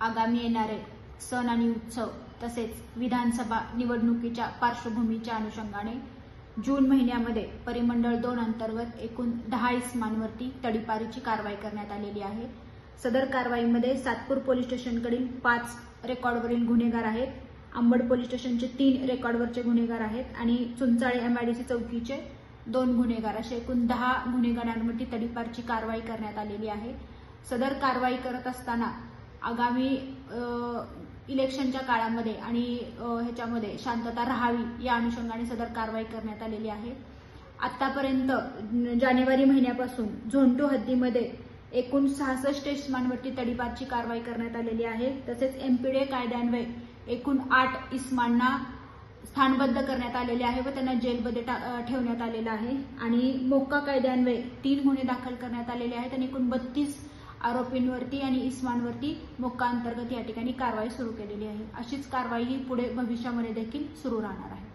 आगामी येणारे सण आणि उत्सव तसेच विधानसभा निवडणुकीच्या पार्श्वभूमीच्या अनुषंगाने जून महिन्यामध्ये परिमंडळ 2 अंतर्गत एकूण 10 इस्मांवरती तडीपारीची कारवाई करण्यात आलेली आहे। सदर कारवाईमध्ये सातपूर पोलीस स्टेशनकडील 5 रेकॉर्डवरील गुन्हेगार आहेत, अंबड पोलीस स्टेशनचे 3 रेकॉर्डवरचे गुन्हेगार आहेत आणि चुंचाळे एमआयडीसी चौकीचे 2 गुन्हेगार असे एकूण 10 गुन्हेगारांवरती तडीपारची कारवाई करण्यात आलेली आहे। सदर कारवाई करत असताना आगामी इलेक्शनच्या काळामध्ये आणि ह्याच्यामध्ये शांतता राहावी या अनुषंगाने सदर कारवाई करण्यात आलेली आहे। आतापर्यंत जानेवारी महिन्यापासून झोन 2 हद्दीमध्ये एकूण 66 इस्मांवरती तडीपारची कारवाई करण्यात आलेली आहे। तसेच एमपीडीए कायद्यान्वये एकूण 8 इस्मांना स्थानबद्ध करण्यात आलेले आहे व त्यांना जेलमध्ये ठेवण्यात आलेलं आहे आणि मोक्का कायद्यान्वये 3 गुन्हे दाखल करण्यात आलेले आहेत आणि एकूण 32 आरोपींवरती आणि इस्मांवरती मोक्का अंतर्गत या ठिकाणी कारवाई सुरू केलेली आहे। अशीच कारवाई ही पुढे भविष्यामध्ये देखील सुरू राहणार आहे।